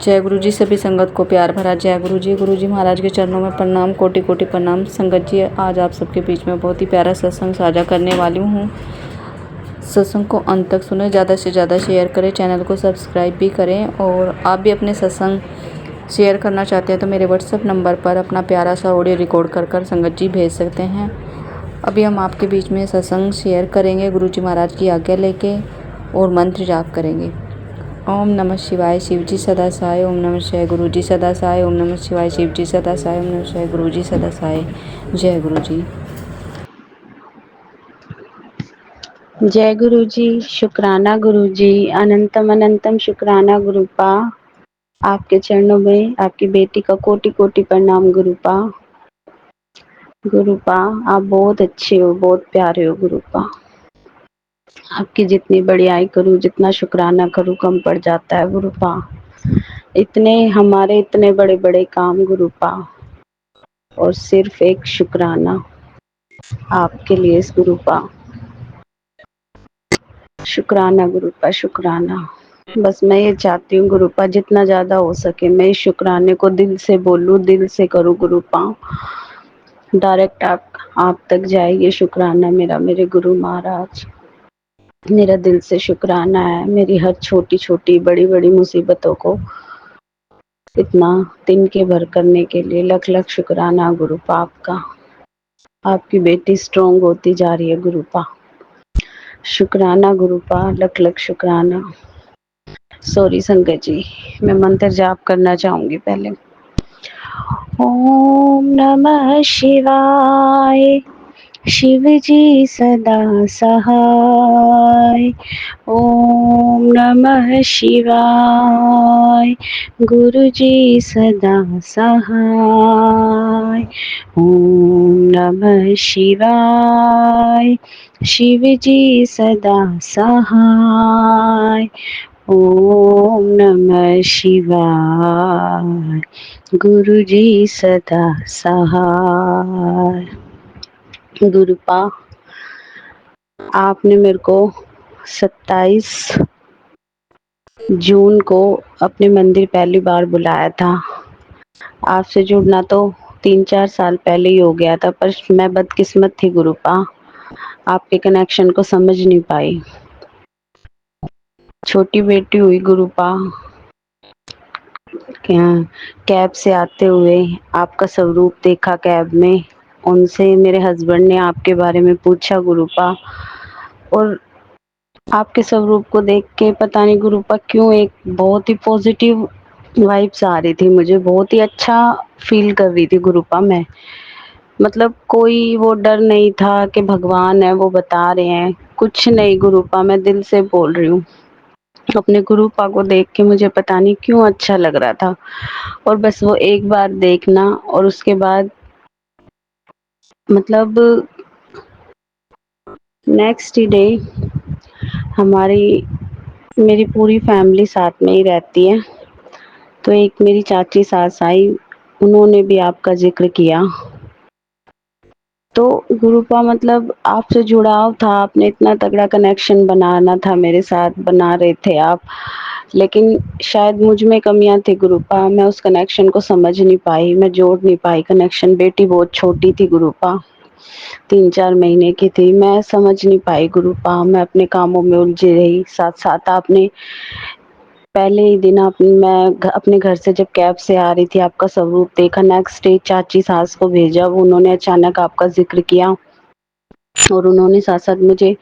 जय गुरु जी। सभी संगत को प्यार भरा जय गुरु जी। गुरु जी महाराज के चरणों में प्रणाम, कोटि कोटि प्रणाम। संगत जी, आज आप सबके बीच में बहुत ही प्यारा सत्संग साझा करने वाली हूँ। सत्संग को अंत तक सुने, ज़्यादा से ज़्यादा शेयर करें, चैनल को सब्सक्राइब भी करें। और आप भी अपने सत्संग शेयर करना चाहते हैं तो मेरे व्हाट्सएप नंबर पर अपना प्यारा सा ऑडियो रिकॉर्ड कर संगत जी भेज सकते हैं। अभी हम आपके बीच में सत्संग शेयर करेंगे गुरु जी महाराज की आज्ञा लेके और मंत्र जाप करेंगे। ओम नमः शिवाय शिव जी सदा सहाय। ओम नमः शिवाय गुरु जी सदा सहाय। ओम नमः शिवाय शिव जी सदा सहाय। ओम नमः शिवाय गुरु जी सदा सहाय। जय गुरु जी। जय गुरु जी। शुक्राना गुरु जी, अनंतम अनंतम शुक्राना गुरुपा। आपके चरणों में आपकी बेटी का कोटि कोटि प्रणाम गुरुपा। गुरुपा आप बहुत अच्छे हो, बहुत प्यारे हो गुरुपा। आपकी जितनी बड़ाई करूं, जितना शुक्राना करूं कम पड़ जाता है गुरुपा। इतने हमारे इतने बड़े बड़े काम गुरुपा, और सिर्फ एक शुक्राना आपके लिए गुरुपा। शुक्राना गुरुपा, शुक्राना। बस मैं ये चाहती हूँ गुरुपा, जितना ज्यादा हो सके मैं इस शुक्राने को दिल से बोलूं, दिल से करूँ गुरुपा। डायरेक्ट आप तक जाए ये शुक्राना मेरा, मेरे गुरु महाराज। मेरा दिल से शुक्राना है, मेरी हर छोटी छोटी बड़ी बड़ी मुसीबतों को इतना तिनके भर करने के लिए लख लख शुक्राना गुरुपा आपका। आपकी बेटी स्ट्रोंग होती जा रही है गुरुपा। शुक्राना गुरुपा, लख लख शुक्राना। सॉरी संगत जी, मैं मंत्र जाप करना चाहूंगी पहले। ओम नमः शिवाय शिव जी सदा सहाय। ओम नमः शिवाय गुरु जी सदा सहाय। ओम नमः शिवाय शिव जी सदा सहाय। ओम नमः शिवाय गुरु जी सदा सहाय। गुरुपा आपने मेरे को 27 जून को अपने मंदिर पहली बार बुलाया था। आपसे जुड़ना तो 3-4 साल पहले ही हो गया था, पर मैं बदकिस्मत थी गुरुपा, आपके कनेक्शन को समझ नहीं पाई। छोटी बेटी हुई गुरुपा, कैब से आते हुए आपका स्वरूप देखा कैब में। उनसे मेरे हस्बैंड ने आपके बारे में पूछा गुरुपा, और आपके स्वरूप को देख के पता नहीं गुरुपा क्यों एक बहुत ही पॉजिटिव वाइब्स आ रही थी मुझे, बहुत ही अच्छा फील कर रही थी गुरुपा मैं। मतलब कोई वो डर नहीं था कि भगवान है वो बता रहे हैं, कुछ नहीं गुरुपा, मैं दिल से बोल रही हूँ। अपने गुरुपा को देख के मुझे पता नहीं क्यों अच्छा लग रहा था, और बस वो एक बार देखना और उसके बाद मतलब नेक्स्ट डे मेरी पूरी फैमिली साथ में ही रहती है। तो एक मेरी चाची सास आई, उन्होंने भी आपका जिक्र किया। तो गुरुपा मतलब आपसे जुड़ाव था, आपने इतना तगड़ा कनेक्शन बनाना था मेरे साथ, बना रहे थे आप, लेकिन शायद मुझ में कमियां थी गुरुपा, मैं उस कनेक्शन को समझ नहीं पाई, मैं जोड़ नहीं पाई कनेक्शन। बेटी बहुत छोटी थी गुरुपा, 3-4 महीने की थी, मैं समझ नहीं पाई गुरुपा, मैं अपने कामों में उलझी रही। साथ साथ आपने पहले ही दिन मैं अपने घर से जब कैब से आ रही थी आपका स्वरूप देखा। नेक्स्ट डे चाची सास को भेजा, उन्होंने अचानक आपका जिक्र किया, और उन्होंने साथ साथ मुझे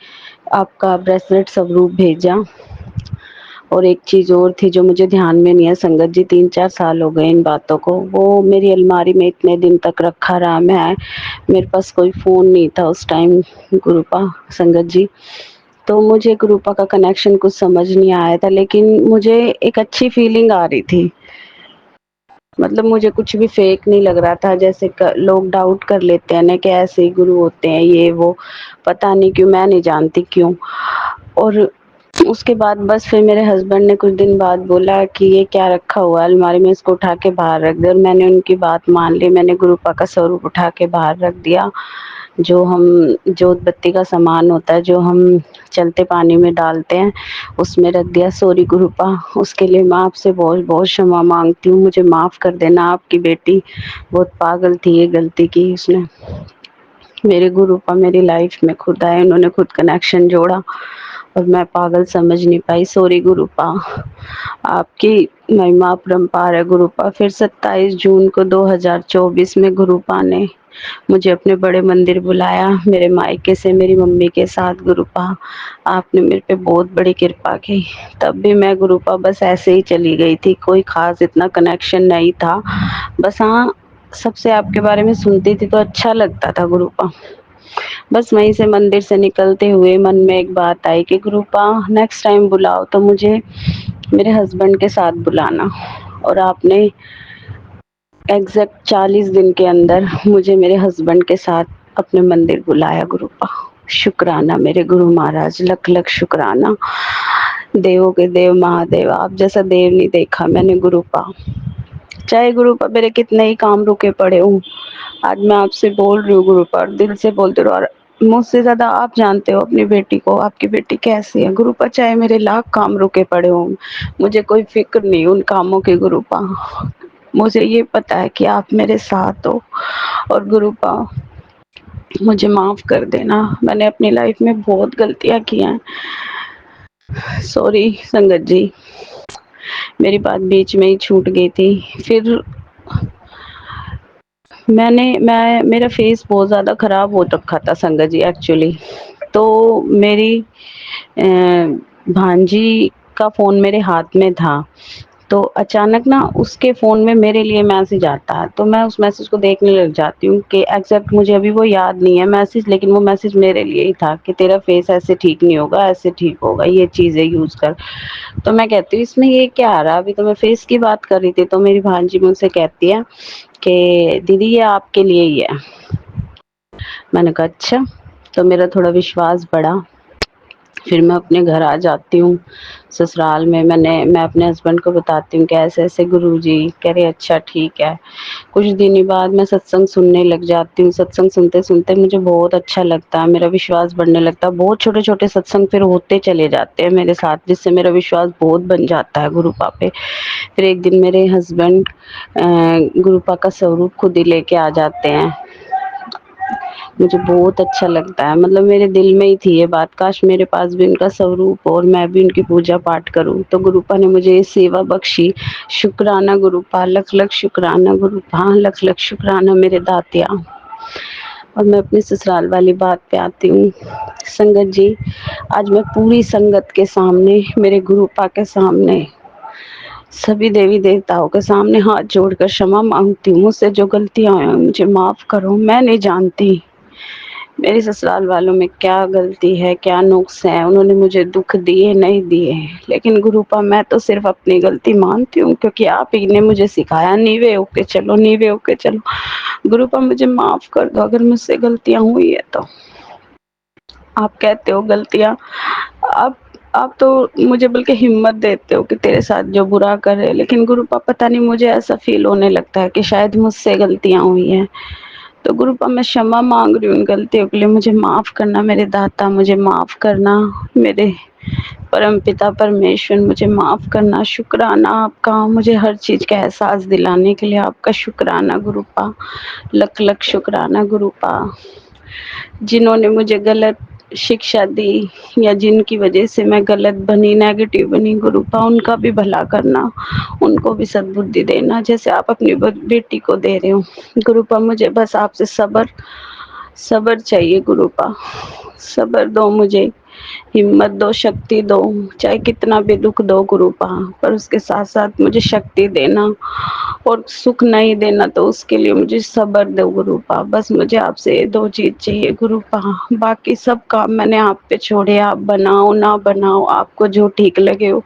आपका ब्रेसलेट स्वरूप भेजा। और एक चीज और थी जो मुझे ध्यान में नहीं है संगत जी, 3-4 साल हो गए इन बातों को, वो मेरी अलमारी में इतने दिन तक रखा रहा। मेरे पास कोई फोन नहीं था उस टाइम गुरुपा संगत जी, तो मुझे गुरुपा का कनेक्शन कुछ समझ नहीं आया था, लेकिन मुझे एक अच्छी फीलिंग आ रही थी। मतलब मुझे कुछ भी फेक नहीं लग रहा था, जैसे लोग डाउट कर लेते हैं ना कि ऐसे ही गुरु होते हैं ये वो, पता नहीं क्यों, मैं नहीं जानती क्यों। और उसके बाद बस फिर मेरे हस्बैंड ने कुछ दिन बाद बोला कि ये क्या रखा हुआ अलमारी में, इसको उठा के बाहर रख दे, और मैंने उनकी बात मान ली, मैंने गुरुपा का स्वरूप उठा के बाहर रख दिया। जो हम जोत बत्ती का सामान होता है जो हम चलते पानी में डालते हैं उसमें रख दिया। सॉरी गुरुपा, उसके लिए मैं आपसे बहुत बहुत क्षमा मांगती हूँ। मुझे माफ़ कर देना। आपकी बेटी बहुत पागल थी, ये गलती की उसने। मेरे गुरुपा मेरी लाइफ में खुद आए, उन्होंने खुद कनेक्शन जोड़ा और मैं पागल समझ नहीं पाई। सॉरी गुरुपा, आपकी महिमा अपरंपार है गुरुपा। फिर 27 जून को 2024 में गुरुपा ने मुझे अपने बड़े मंदिर बुलाया, मेरे मायके से मेरी मम्मी के साथ। गुरुपा आपने मेरे पे बहुत बड़ी कृपा की। तब भी मैं गुरुपा बस ऐसे ही चली गई थी, कोई खास इतना कनेक्शन नहीं था। बस हाँ, सबसे आपके बारे में सुनती थी तो अच्छा लगता था गुरुपा। बस वहीं से मंदिर से निकलते हुए मन में एक बात आई कि गुरुपा नेक्स्ट टाइम बुलाओ तो मुझे मेरे हस्बैंड के साथ बुलाना। और आपने एग्जैक्ट 40 दिन के अंदर मुझे मेरे हस्बैंड के साथ अपने मंदिर बुलाया गुरुपा। शुक्राना मेरे गुरु महाराज, लख लख शुक्राना। देवों के देव महादेव, आप जैसा देव नहीं देखा मैंने गुरुपा। चाहे गुरुपा मेरे कितने ही काम रुके पड़े हूँ, आज मैं आपसे बोल रही हूँ गुरुपा, दिल से बोलते रहो। और मुझसे ज्यादा आप जानते हो अपनी बेटी को, आपकी बेटी कैसी है गुरुपा। चाहे मेरे लाख काम रुके पड़े हों, मुझे कोई फिक्र नहीं उन कामों की गुरुपा। मुझे ये पता है कि आप मेरे साथ हो। और गुरुपा मुझे माफ कर देना, मैंने अपनी लाइफ में बहुत गलतियां की हैं। सॉरी संगत जी, मेरी बात बीच में ही छूट गई थी। फिर मैं मेरा फेस बहुत ज़्यादा ख़राब हो रखा था संगत जी एक्चुअली। तो मेरी भांजी का फ़ोन मेरे हाथ में था, तो अचानक ना उसके फ़ोन में मेरे लिए मैसेज आता है, तो मैं उस मैसेज को देखने लग जाती हूँ कि एग्जैक्ट मुझे अभी वो याद नहीं है मैसेज, लेकिन वो मैसेज मेरे लिए ही था कि तेरा फेस ऐसे ठीक नहीं होगा, ऐसे ठीक होगा, ये चीज़ें यूज़ कर। तो मैं कहती हूँ इसमें ये क्या आ रहा है, अभी तो मैं फेस की बात कर रही थी। तो मेरी भांजी मुझसे कहती है कि दीदी ये आपके लिए ही है। मैंने कहा अच्छा, तो मेरा थोड़ा विश्वास बढ़ा। फिर मैं अपने घर आ जाती हूँ ससुराल में। मैं अपने हस्बैंड को बताती हूँ कि ऐसे ऐसे गुरुजी कह रहे अच्छा ठीक है। कुछ दिन ही बाद मैं सत्संग सुनने लग जाती हूँ। सत्संग सुनते सुनते मुझे बहुत अच्छा लगता है, मेरा विश्वास बढ़ने लगता है। बहुत छोटे छोटे सत्संग फिर होते चले जाते हैं मेरे साथ, जिससे मेरा विश्वास बहुत बन जाता है गुरुपा पे। फिर एक दिन मेरे हस्बैंड गुरुपा का स्वरूप खुद ही लेके आ जाते हैं। मुझे बहुत अच्छा लगता है, मतलब मेरे दिल में ही थी ये बात, काश मेरे पास भी उनका स्वरूप हो और मैं भी उनकी पूजा पाठ करूं। तो गुरुपा ने मुझे ये सेवा बख्शी। शुक्राना गुरुपा, लख लख शुक्राना गुरुपा, लख लख शुक्राना मेरे दातिया। और मैं अपनी ससुराल वाली बात पे आती हूँ संगत जी। आज मैं पूरी संगत के सामने, मेरे गुरुपा के सामने, सभी देवी देवताओं के सामने हाथ जोड़कर क्षमा मांगती हूँ। मुझसे जो गलतियां हुई मुझे माफ करो। मैं नहीं जानती मेरे ससुराल वालों में क्या गलती है, क्या नुक्स है, उन्होंने मुझे दुख दिए नहीं दिए, लेकिन गुरुपा मैं तो सिर्फ अपनी गलती मानती हूँ, क्योंकि आप ही ने मुझे सिखाया नीवे होके चलो, नीवे होके चलो। गुरुपा मुझे माफ कर दो अगर मुझसे गलतियां हुई है तो। आप कहते हो गलतियां, आप आप तो मुझे बल्कि हिम्मत देते हो कि तेरे साथ जो बुरा करे, लेकिन गुरुपा पता नहीं मुझे ऐसा फील होने लगता है कि शायद मुझसे गलतियां हुई हैं। तो गुरुपा मैं क्षमा मांग रही हूँ उन गलतियों के लिए, मुझे माफ करना मेरे दाता, मुझे माफ करना मेरे परम पिता परमेश्वर, मुझे माफ करना। शुक्राना आपका, मुझे हर चीज का एहसास दिलाने के लिए आपका शुक्राना गुरुपा, लख लख शुक्राना गुरुपा। जिन्होंने मुझे गलत शिक्षा दी या जिनकी वजह से मैं गलत बनी, नेगेटिव बनी, गुरुपा उनका भी भला करना, उनको भी सद्बुद्धि देना जैसे आप अपनी बेटी को दे रहे हो। गुरुपा मुझे बस आपसे सब्र सब्र चाहिए गुरुपा, सब्र दो मुझे, हिम्मत दो, शक्ति दो, चाहे कितना भी दुख दो गुरुपा, पर उसके साथ साथ मुझे शक्ति देना, और सुख नहीं देना तो उसके लिए मुझे सब्र दो गुरुपा। बस मुझे आपसे ये दो चीज चाहिए गुरुपा, बाकी सब काम मैंने आप पे छोड़े। आप बनाओ ना बनाओ, आपको जो ठीक लगे हो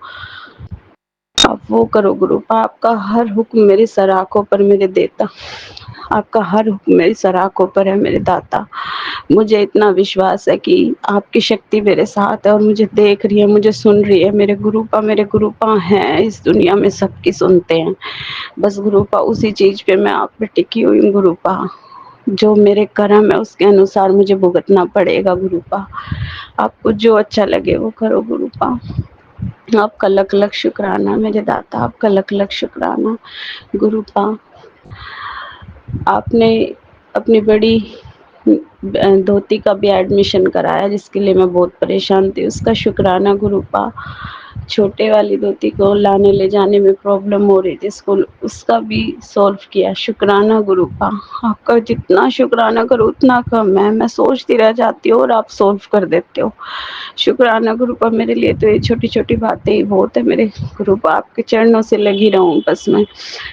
आप वो करो गुरुपा। आपका हर हुक्म मेरे सराखों पर मेरे देता, आपका हर हुक्म मेरी सराखों पर है मेरे दाता। मुझे इतना विश्वास है कि आपकी शक्ति मेरे साथ है और मुझे देख रही है, मुझे सुन रही है। मेरे गुरुपा हैं इस दुनिया में, सबकी सुनते हैं। बस गुरुपा उसी चीज पे मैं आप पे टिकी हुई हूँ गुरुपा। जो मेरे कर्म है उसके अनुसार मुझे भुगतना पड़ेगा गुरुपा। आपको जो अच्छा लगे वो करो गुरुपा। आपका लख लख शुक्राना मेरे दाता, आपका लख लख शुक्राना गुरुपा। आपने अपनी बड़ी धोती का भी एडमिशन कराया जिसके लिए मैं बहुत परेशान थी, उसका शुक्राना गुरुपा। छोटे वाली धोती को लाने ले जाने में प्रॉब्लम हो रही थी स्कूल, उसका भी सॉल्व किया, शुक्राना गुरुपा। आपका जितना शुक्राना करो उतना कम है, मैं सोचती रह जाती हूँ और आप सॉल्व कर देते हो। शुक्राना गुरुपा, मेरे लिए तो ये छोटी छोटी बातें ही बहुत है मेरे गुरुपा। आपके चरणों से लगी रहूं बस मैं।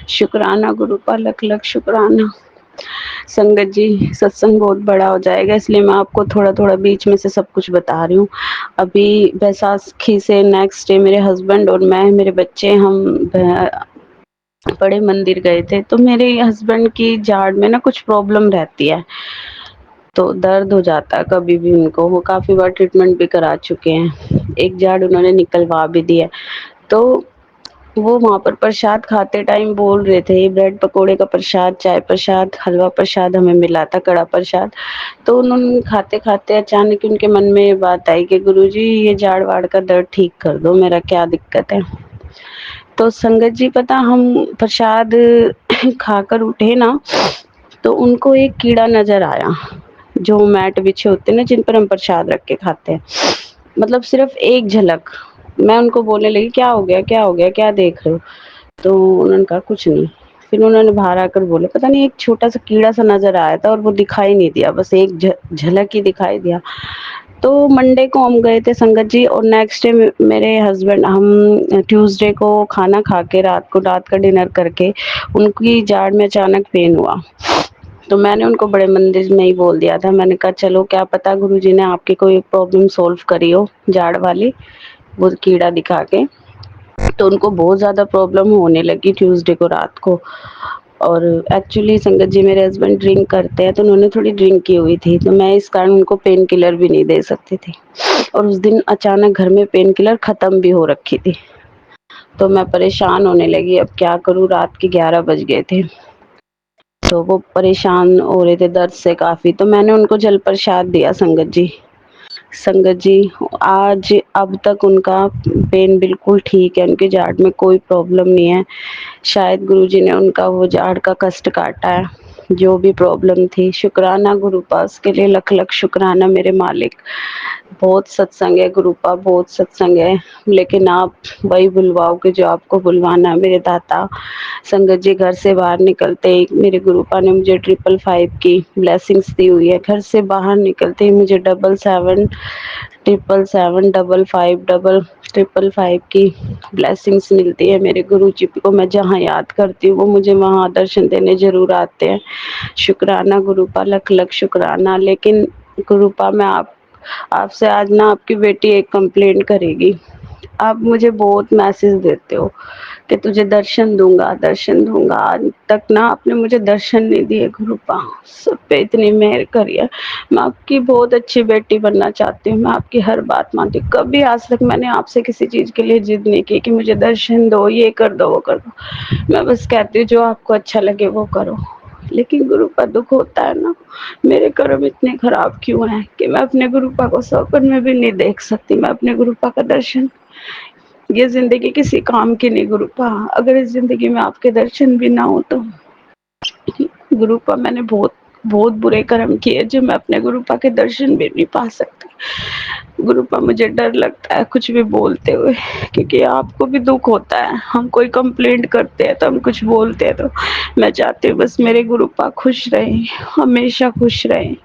शुक्राना गुरुपा, लख लख शुक्राना। संगत जी, सत्संग बहुत बड़ा हो जाएगा इसलिए मैं आपको थोड़ा थोड़ा बीच में से सब कुछ बता रही हूँ। अभी बैसाखी से नेक्स्ट डे मेरे हस्बैंड और मैं, मेरे बच्चे, हम बड़े मंदिर गए थे। तो मेरे हस्बैंड की जाड़ में ना कुछ प्रॉब्लम रहती है, तो दर्द हो जाता है कभी भी उनको। वो काफी बार ट्रीटमेंट भी करा चुके हैं, एक जाड़ उन्होंने निकलवा भी दी है। तो वो वहाँ पर प्रसाद खाते टाइम बोल रहे थे, ब्रेड पकोड़े का प्रसाद, चाय प्रसाद, हलवा प्रसाद हमें मिला था, कड़ा प्रसाद। तो उन्होंने खाते खाते अचानक उनके मन में ये बात आई कि गुरुजी ये जाड़ वाड़ का दर्द ठीक कर दो, मेरा क्या दिक्कत है। तो संगत जी पता, हम प्रसाद खाकर उठे ना, तो उनको एक कीड़ा नजर आया, जो मैट बिछे होते हैं ना जिन पर हम प्रसाद रख के खाते हैं, मतलब सिर्फ एक झलक। मैं उनको बोलने लगी क्या हो गया, क्या हो गया, क्या देख रहे हो। तो उन्होंने कहा कुछ नहीं। फिर उन्होंने बाहर आकर बोले पता नहीं एक छोटा सा कीड़ा सा नजर आया था और वो दिखाई नहीं दिया, बस एक झलक ही दिखाई दिया। तो मंडे को हम गए थे संगत जी, और नेक्स्ट डे मेरे हस्बैंड, हम ट्यूसडे को खाना खा के रात का डिनर करके उनकी जाड़ में अचानक पेन हुआ। तो मैंने उनको बड़े मंदिर में ही बोल दिया था, मैंने कहा चलो क्या पता गुरुजी ने आपकी कोई प्रॉब्लम सॉल्व करी हो जाड़ वाली, वो कीड़ा दिखा के। तो उनको बहुत ज़्यादा प्रॉब्लम होने लगी ट्यूसडे को रात को। और एक्चुअली संगत जी मेरे हस्बैंड ड्रिंक करते हैं, तो उन्होंने थोड़ी ड्रिंक की हुई थी, तो मैं इस कारण उनको पेन किलर भी नहीं दे सकती थी। और उस दिन अचानक घर में पेन किलर ख़त्म भी हो रखी थी। तो मैं परेशान होने लगी, अब क्या करूँ, रात के 11 बज गए थे। तो वो परेशान हो रहे थे दर्द से काफ़ी, तो मैंने उनको जल प्रसाद दिया संगत जी। संगत जी आज अब तक उनका पेन बिल्कुल ठीक है, उनके जाड़ में कोई प्रॉब्लम नहीं है। शायद गुरुजी ने उनका वो जाड़ का कष्ट काटा है, जो भी प्रॉब्लम थी। शुक्राना गुरुपास के लिए लख लख शुक्राना मेरे मालिक। बहुत सत्संग है गुरुपा, बहुत सत्संग है, लेकिन आप वही बुलवाओगे जो आपको बुलवाना है मेरे दाता। संगत जी घर से बाहर निकलते ही मेरे गुरुपा ने मुझे 555 की ब्लेसिंग्स दी हुई है। घर से बाहर निकलते ही मुझे 777 777 555 की ब्लेसिंग्स मिलती है मेरे गुरु जी को। मैं जहाँ याद करती हूँ वो मुझे वहाँ दर्शन देने जरूर आते हैं। शुक्राना गुरुपा, लख लख शुक्राना। लेकिन गुरुपा मैं आपसे आज ना आपकी बेटी एक कंप्लेंट करेगी। आप मुझे बहुत मैसेज देते हो कि तुझे दर्शन दूंगा, दर्शन दूंगा। आज तक ना आपने मुझे दर्शन नहीं दिए गुरुपा। सब पे इतनी मेहर करिए। मैं आपकी बहुत अच्छी बेटी बनना चाहती हूँ, मैं आपकी हर बात मानती हूँ। कभी आज तक मैंने आपसे किसी चीज के लिए जिद नहीं की कि मुझे दर्शन दो, ये कर दो, वो कर दो। मैं बस कहती हूँ जो आपको अच्छा लगे वो करो। लेकिन गुरुपा दुख होता है ना, मेरे कर्म इतने खराब क्यों हैं कि मैं अपने गुरुपा को सपन में भी नहीं देख सकती। मैं अपने गुरुपा का दर्शन, ये जिंदगी किसी काम की नहीं गुरुपा। अगर इस जिंदगी में आपके दर्शन भी ना हो तो गुरुपा मैंने बहुत बहुत बुरे कर्म किए जो मैं अपने गुरुपा के दर्शन भी नहीं पा सकती। गुरुपा मुझे डर लगता है कुछ भी बोलते हुए, क्योंकि आपको भी दुख होता है। हम कोई कंप्लेंट करते हैं तो हम कुछ बोलते हैं, तो मैं चाहती हूँ बस मेरे गुरुपा खुश रहे, हमेशा खुश रहे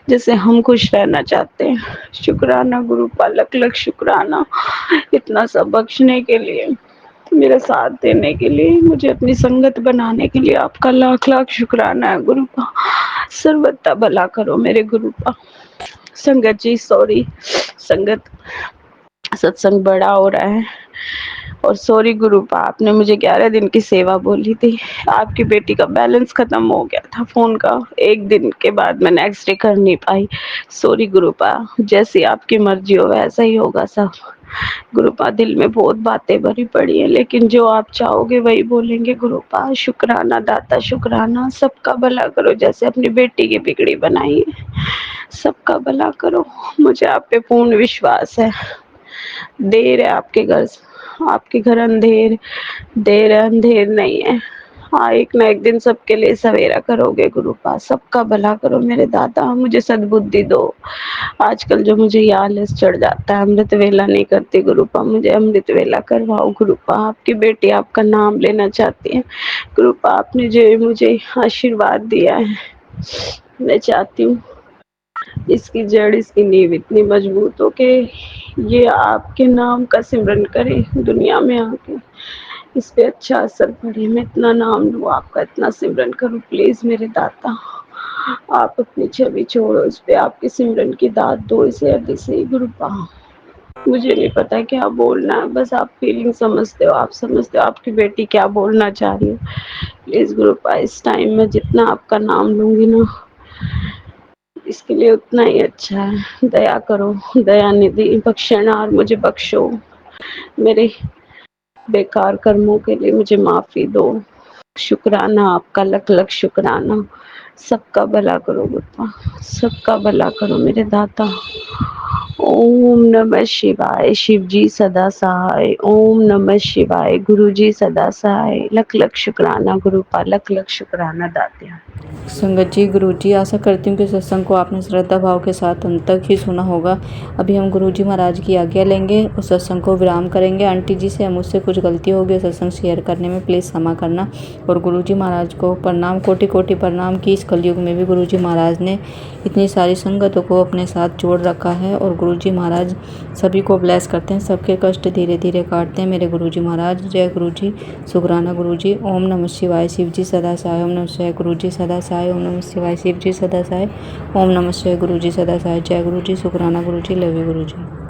जैसे हम खुश रहना चाहते हैं। शुक्राना गुरुपा, लख लख शुक्राना इतना सब बख्शने के लिए, मेरा साथ देने के लिए, मुझे अपनी संगत बनाने के लिए आपका लाख लाख शुक्राना है गुरुपा। सर्वथा भला करो मेरे गुरुपा। संगत जी सॉरी, संगत सत्संग बड़ा हो रहा है, और सॉरी गुरुपा, आपने मुझे 11 दिन की सेवा बोली थी। आपकी बेटी का बैलेंस खत्म हो गया था फोन का, एक दिन के बाद मैं नेक्स्ट डे कर नहीं पाई। सॉरी गुरुपा, जैसी आपकी मर्जी हो वैसा ही होगा सब। गुरुपा दिल में बहुत बातें भरी पड़ी हैं, लेकिन जो आप चाहोगे वही बोलेंगे गुरुपा। शुक्राना दाता शुक्राना, सबका भला करो, जैसे अपनी बेटी की बिगड़ी बनाई है, सबका भला करो। मुझे आप पे पूर्ण विश्वास है। देर है आपके घर अंधेर, देर है अंधेर नहीं है। हाँ, एक ना एक दिन सबके लिए सवेरा करोगे गुरुपा। सबका भला करो मेरे दादा, मुझे सद्बुद्धि दो। आजकल जो मुझे ये आलस चढ़ जाता है, अमृत वेला नहीं करती गुरुपा, मुझे अमृत वेला करवाओ गुरुपा। आपकी बेटी आपका नाम लेना चाहती है गुरुपा। आपने जो मुझे आशीर्वाद दिया है, मैं चाहती हूँ इसकी जड़, इसकी नींव इतनी मजबूत हो कि ये आपके नाम का सिमरन करे दुनिया में आके, इस पे अच्छा असर पड़े। मैं इतना नाम लूँ आपका, इतना सिमरन करूँ, प्लीज मेरे दाता। आप अपनी छवि छोड़ो इस पे, आपके सिमरन की दात दो इसे अभी से ही गुरुपा। मुझे नहीं पता क्या बोलना है, बस आप फीलिंग समझते हो, आप समझते हो आपकी बेटी क्या बोलना चाह रही है। प्लीज गुरुपा, इस टाइम में जितना आपका नाम लूंगी ना, इसके लिए उतना ही अच्छा है। दया करो, दया निधि बख्शनार, मुझे बख्शो। मेरे बेकार कर्मों के लिए मुझे माफी दो। शुक्राना आपका, लख लख शुक्राना। सबका भला करो गुरुपा, सबका भला करो मेरे दाता। ओम नमः शिवाय, शिव जी सदा सहाय। ओम नमः शिवाय, गुरु जी सदा सहाय। लख लख शुक्राना गुरुपा, लख लख शुक्राना दात्या। संगत जी, गुरु जी, आशा करती हूँ कि सत्संग को आपने श्रद्धा भाव के साथ अंत तक ही सुना होगा। अभी हम गुरु जी महाराज की आज्ञा लेंगे और सत्संग को विराम करेंगे। आंटी जी से मुझसे कुछ गलती हो गई सत्संग शेयर करने में, प्लीज़ क्षमा करना। और गुरु जी महाराज को प्रणाम, कोटि कोटि प्रणाम कि इस कलयुग में भी गुरु जी महाराज ने इतनी सारी संगतों को अपने साथ जोड़ रखा है। और गुरु जी महाराज सभी को ब्लेस करते हैं, सबके कष्ट धीरे धीरे काटते हैं मेरे गुरु जी महाराज। जय गुरु जी, शुक्राना गुरु जी। ओम नमः शिवाय, शिव जी सदा सहाय। ओम नमः शिवाय, गुरु जी सदा सहाय। ओम नमः शिवाय, शिव जी सदा सहाय। ओम नमः शिवाय, गुरु जी सदा सहाय। जय गुरु जी, शुक्राना गुरु जी, लव यू गुरु जी।